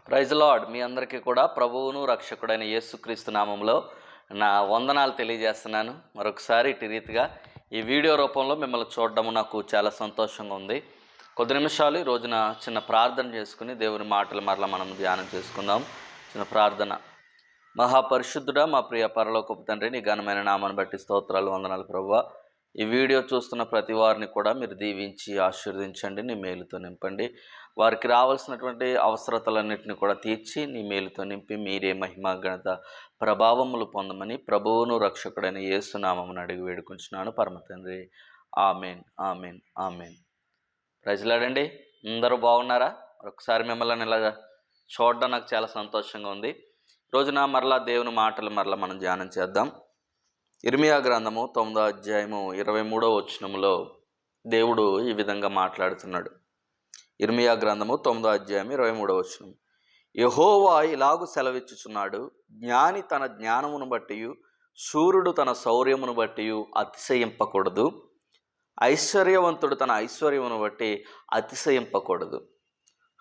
Praise lord. మీ అందరికీ కూడా ప్రభువును రక్షకుడైన యేసుక్రీస్తు నామంలో నా వందనాలు తెలియజేస్తున్నాను. మరొకసారి ఇటు రీతిగా ఈ వీడియో రూపంలో మిమ్మల్ని చూడడం నాకు చాలా సంతోషంగా ఉంది. కొద్ది నిమిషాలు ఈ రోజున చిన్న ప్రార్థన చేసుకుని దేవుని మాటలు మరలా మనం ధ్యానం చేసుకుందాం. చిన్న ప్రార్థన. మహాపరిశుద్ధుడా, మా ప్రియ పరలోకపు తండ్రి, నీ ఘనమైన నామాన్ని బట్టి స్తోత్రాలు, వందనాలు ప్రభువా. ఈ వీడియో చూస్తున్న ప్రతి వారిని కూడా మీరు దీవించి ఆశీర్వదించండి, నీ మేలుతో నింపండి. వారికి రావాల్సినటువంటి అవసరతలన్నింటినీ కూడా తీర్చి నీ మేలుతో నింపి మీరే మహిమ ఘనత ప్రభావములు పొందమని ప్రభువును రక్షకుడైన యేసునామమును అడిగి వేడుకుంటున్నాను పరమ తండ్రి. Amen, amen, amen. ప్రజలాడండి, అందరూ బాగున్నారా? ఒకసారి మిమ్మల్ని ఇలాగా చూడడం నాకు చాలా సంతోషంగా ఉంది. రోజున మరలా దేవుని మాటలు మరలా మనం ధ్యానం చేద్దాం. ఇర్మియా గ్రంథము 9వ అధ్యాయము 23వ వచనములో దేవుడు ఈ విధంగా మాట్లాడుతున్నాడు. ఇర్మియా గ్రంథము 9వ అధ్యాయం 23వ వచనం. యెహోవా ఇలాగు సెలవిచ్చుచున్నాడు, జ్ఞాని తన జ్ఞానమును బట్టి, శూరుడు తన శౌర్యమును బట్టి అతిశయింపకూడదు, ఐశ్వర్యవంతుడు తన ఐశ్వర్యమును బట్టి అతిశయింపకూడదు.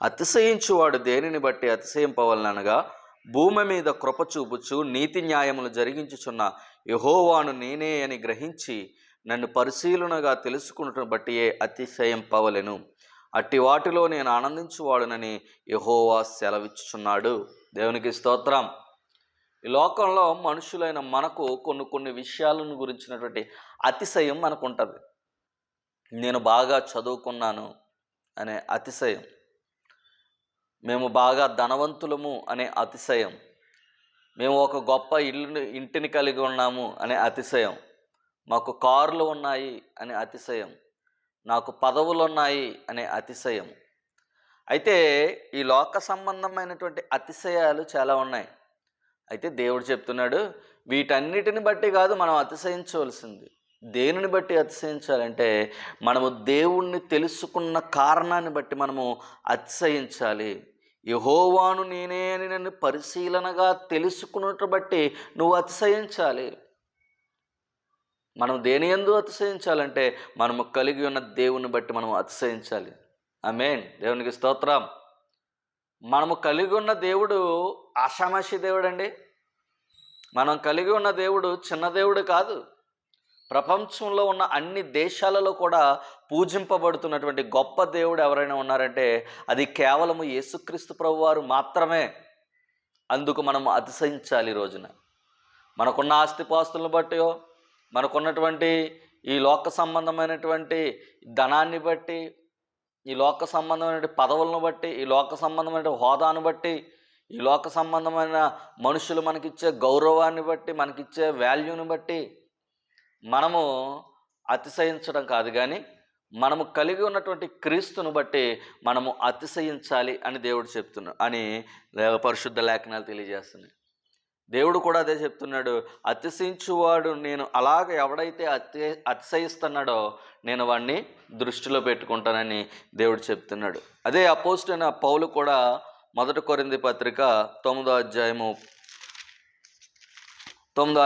అతిశయించువాడు దేనిని బట్టి అతిశయింపవలనగా, భూమి మీద కృప చూపుచు నీతి న్యాయములు జరిగించుచున్న యెహోవాను నేనే అని గ్రహించి నన్ను పరిశీలనగా తెలుసుకున్నట్టు బట్టియే అతిశయింపవలెను. అట్టి వాటిలో నేను ఆనందించువాడునని యెహోవా సెలవిచ్చుచున్నాడు. దేవునికి స్తోత్రం. ఈ లోకంలో మనుషులైన మనకు కొన్ని విషయాలను గురించినటువంటి అతిశయం మనకు ఉంటుంది. నేను బాగా చదువుకున్నాను అనే అతిశయం, మేము బాగా ధనవంతులము అనే అతిశయం, మేము ఒక గొప్ప ఇంటిని కలిగి ఉన్నాము అనే అతిశయం, మాకు కార్లు ఉన్నాయి అనే అతిశయం, నాకు పదవులు ఉన్నాయి అనే అతిశయం. అయితే ఈ లోక సంబంధమైనటువంటి అతిశయాలు చాలా ఉన్నాయి. అయితే దేవుడు చెప్తున్నాడు, వీటన్నిటిని బట్టి కాదు మనం అతిశయించవలసింది. దేనిని బట్టి అతిశయించాలంటే, మనము దేవుణ్ణి తెలుసుకున్న కారణాన్ని బట్టి మనము అతిశయించాలి. యెహోవాను నేనే అని నన్ను పరిశీలనగా తెలుసుకున్నట్టు బట్టి నువ్వు అతిశయించాలి. మనం దేని యందు అతిశయించాలంటే, మనము కలిగి ఉన్న దేవుని బట్టి మనం అతిశయించాలి. ఆమేన్. దేవునికి స్తోత్రం. మనము కలిగి ఉన్న దేవుడు ఆషామాషి దేవుడు అండి. మనం కలిగి ఉన్న దేవుడు చిన్న దేవుడు కాదు. ప్రపంచంలో ఉన్న అన్ని దేశాలలో కూడా పూజింపబడుతున్నటువంటి గొప్ప దేవుడు ఎవరైనా ఉన్నారంటే అది కేవలము యేసుక్రీస్తు ప్రభువారు మాత్రమే. అందుకు మనం అతిశయించాలి. ఈ రోజున మనకున్న ఆస్తిపాస్తులను బట్టి, మనకున్నటువంటి ఈ లోక సంబంధమైనటువంటి ధనాన్ని బట్టి, ఈ లోక సంబంధమైన పదవులను బట్టి, ఈ లోక సంబంధమైన హోదాను బట్టి, ఈ లోక సంబంధమైన మనుషులు మనకిచ్చే గౌరవాన్ని బట్టి, మనకిచ్చే వాల్యూని బట్టి మనము అతిశయించడం కాదు, కానీ మనము కలిగి ఉన్నటువంటి క్రీస్తును బట్టి మనము అతిశయించాలి అని దేవుడు చెప్తున్నాడు అని పరిశుద్ధ లేఖనాలు తెలియజేస్తున్నాయి. దేవుడు కూడా అదే చెప్తున్నాడు. అతిశయించువాడు నేను అలాగ ఎవడైతే అతిశయిస్తున్నాడో నేను వాడిని దృష్టిలో పెట్టుకుంటానని దేవుడు చెప్తున్నాడు. అదే అపోస్తలుడైన పౌలు కూడా 1 కొరింథీ పత్రిక 9వ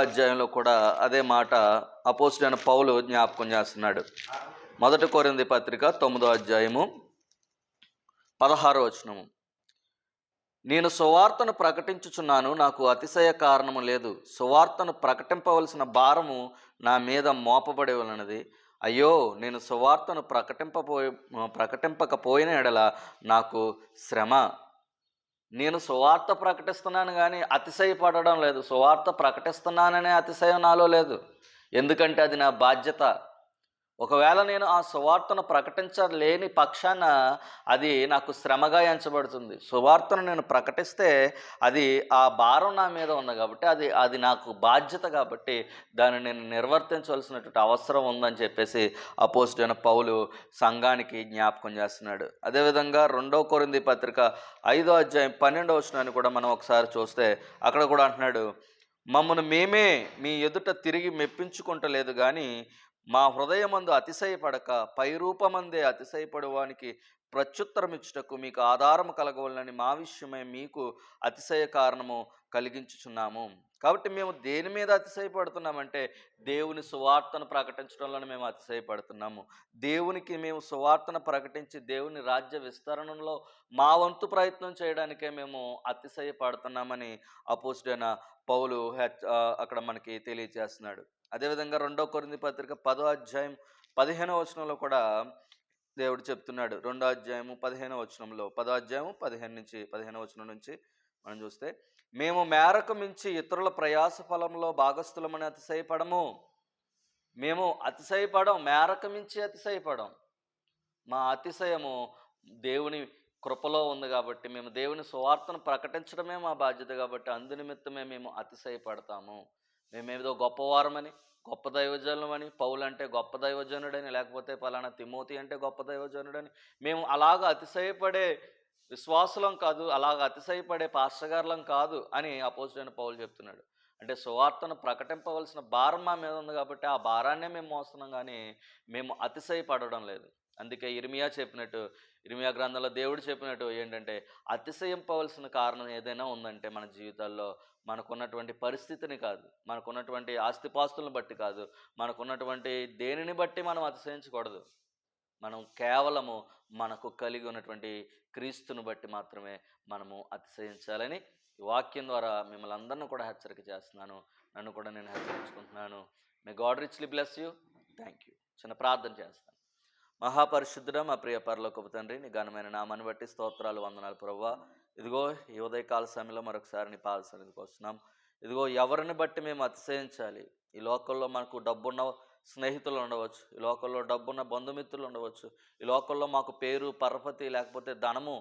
అధ్యాయంలో కూడా అదే మాట అపోస్తలుడైన పౌలు జ్ఞాపకం చేస్తున్నాడు. 1 కొరింథీ పత్రిక 9వ అధ్యాయము 16వ వచనము. నేను సువార్తను ప్రకటించుచున్నాను, నాకు అతిశయ కారణము లేదు. సువార్తను ప్రకటింపవలసిన భారము నా మీద మోపబడి ఉన్నది. అయ్యో, నేను సువార్తను ప్రకటింపకపోయిన ఎడల నాకు శ్రమ. నేను సువార్త ప్రకటిస్తున్నాను కానీ అతిశయపడడం లేదు. సువార్త ప్రకటిస్తున్నాననే అతిశయం నాలో లేదు. ఎందుకంటే అది నా బాధ్యత. ఒకవేళ నేను ఆ సువార్తను ప్రకటించలేని పక్షాన అది నాకు శ్రమగా ఎంచబడుతుంది. సువార్తను నేను ప్రకటిస్తే అది ఆ భారం నా మీద ఉంది కాబట్టి అది నాకు బాధ్యత కాబట్టి దాన్ని నేను నిర్వర్తించవలసినటువంటి అవసరం ఉందని చెప్పేసి అపోస్తలుడైన పౌలు సంఘానికి జ్ఞాపకం చేస్తున్నాడు. అదేవిధంగా 2 కొరింథీ పత్రిక 5వ అధ్యాయం 12వ వచనాన్ని కూడా మనం ఒకసారి చూస్తే అక్కడ కూడా అంటున్నాడు, మమ్మను మేమే మీ ఎదుట తిరిగి మెప్పించుకుంటలేదు కానీ మా హృదయమందు అతిశయపడక పైరూపమందే అతిశయపడువానికి ప్రత్యుత్తరం ఇచ్చుటకు మీకు ఆధారము కలగవలనని మా విషయమై మీకు అతిశయ కారణము కలిగించుచున్నాము. కాబట్టి మేము దేని మీద అతిశయపడుతున్నామంటే దేవుని సువార్తను ప్రకటించడంలోనే మేము అతిశయపడుతున్నాము. దేవునికి మేము సువార్తను ప్రకటించి దేవుని రాజ్య విస్తరణలో మా వంతు ప్రయత్నం చేయడానికే మేము అతిశయపడుతున్నామని అపోస్తలుడైన పౌలు అక్కడ మనకి తెలియజేస్తున్నాడు. అదేవిధంగా 2 కొరింథీ పత్రిక 10వ అధ్యాయం 15వ వచనంలో కూడా దేవుడు చెప్తున్నాడు. 2వ అధ్యాయము 15వ వచనంలో, 10వ అధ్యాయము 15వ వచనం నుంచి మనం చూస్తే, మేము మేరకు మించి ఇతరుల ప్రయాస ఫలంలో భాగస్థులమని అతిశయపడము. మేము అతిశయపడం, మేరకు మించి అతిశయపడం. మా అతిశయము దేవుని కృపలో ఉంది కాబట్టి, మేము దేవుని సువార్తను ప్రకటించడమే మా బాధ్యత కాబట్టి అందు నిమిత్తమే మేము అతిశయపడతాము. మేమేదో గొప్పవారమని, గొప్ప దైవజనులమని, పౌలు అంటే గొప్ప దైవజనుడని, లేకపోతే పలానా తిమోతి అంటే గొప్ప దైవజనుడని మేము అలాగ అతిశయపడే విశ్వాసులం కాదు, అలాగ అతిశయపడే పాస్టర్గారులం కాదు అని అపోస్తలుడైన పౌలు చెప్తున్నాడు. అంటే సువార్తను ప్రకటింపవలసిన భారం మా మీద ఉంది కాబట్టి ఆ భారాన్నే మేము మోస్తున్నాం, కానీ మేము అతిశయపడడం లేదు. అందుకే ఇర్మియా చెప్పినట్టు, ఇర్మియా గ్రంథంలో దేవుడు చెప్పినట్టు ఏంటంటే, అతిశయింపవలసిన కారణం ఏదైనా ఉందంటే మన జీవితాల్లో మనకున్నటువంటి పరిస్థితిని కాదు, మనకున్నటువంటి ఆస్తిపాస్తులను బట్టి కాదు, మనకున్నటువంటి దేనిని బట్టి మనం అతిశయించకూడదు. మనం కేవలము మనకు కలిగి ఉన్నటువంటి క్రీస్తుని బట్టి మాత్రమే మనము అతిశయించాలని ఈ వాక్యం ద్వారా మిమ్మల్ని అందరినీ కూడా హెచ్చరిక చేస్తున్నాను. నన్ను కూడా నేను హెచ్చరించుకుంటున్నాను. May God richly bless you. Thank you. చిన్న ప్రార్థన చేస్తాను. మహాపరిశుద్ధుడ మా ప్రియ పరలోకపు తండ్రి, నీ ఘనమైన నామాన్ని బట్టి స్తోత్రాలు, వందనాలు ప్రభువా. ఇదిగో ఈ ఉదయకాల సమయంలో మరొకసారి నీ పాద సన్నిధికి వస్తున్నాం. ఇదిగో ఎవరిని బట్టి మేము అతిశయించాలి? ఈ లోకంలో మనకు డబ్బున్న స్నేహితులు ఉండవచ్చు, ఈ లోకంలో డబ్బున్న బంధుమిత్రులు ఉండవచ్చు, ఈ లోకంలో మాకు పేరు పరపతి లేకపోతే ధనము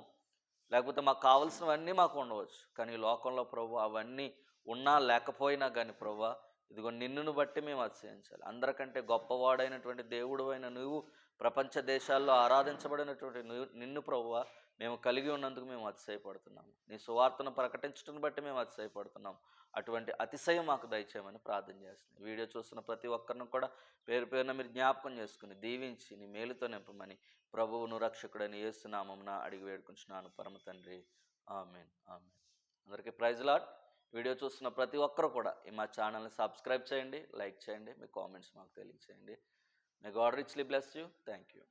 లేకపోతే మాకు కావలసినవన్నీ మాకు ఉండవచ్చు. కానీ ఈ లోకంలో ప్రభు అవన్నీ ఉన్నా లేకపోయినా కానీ ప్రభు, ఇదిగో నిన్నును బట్టి మేము అతిశయించాలి. అందరికంటే గొప్పవాడైనటువంటి దేవుడు అయిన నువ్వు, ప్రపంచ దేశాల్లో ఆరాధించబడినటువంటి నిన్ను ప్రభువ మేము కలిగి ఉన్నందుకు మేము అతిశయపడుతున్నాము. నీ సువార్తను ప్రకటించడం బట్టి మేము అతిశయపడుతున్నాము. అటువంటి అతిశయం మాకు దయచేయమని ప్రార్థన చేస్తున్నాం. వీడియో చూస్తున్న ప్రతి ఒక్కరిని కూడా పేరు పేరున మీరు జ్ఞాపకం చేసుకుని దీవించి నీ మేలుతో నింపమని ప్రభువును రక్షకుడని యేసు నామమున అడిగి వేడుకుంటున్నాను పరమ తండ్రి. ఆమేన్, ఆమేన్. అందరికీ ప్రైజ్ లార్డ్. వీడియో చూస్తున్న ప్రతి ఒక్కరు కూడా ఈ మా ఛానల్ని సబ్స్క్రైబ్ చేయండి, లైక్ చేయండి, మీ కామెంట్స్ మాకు తెలియచేయండి. మే God richly bless you. Thank you.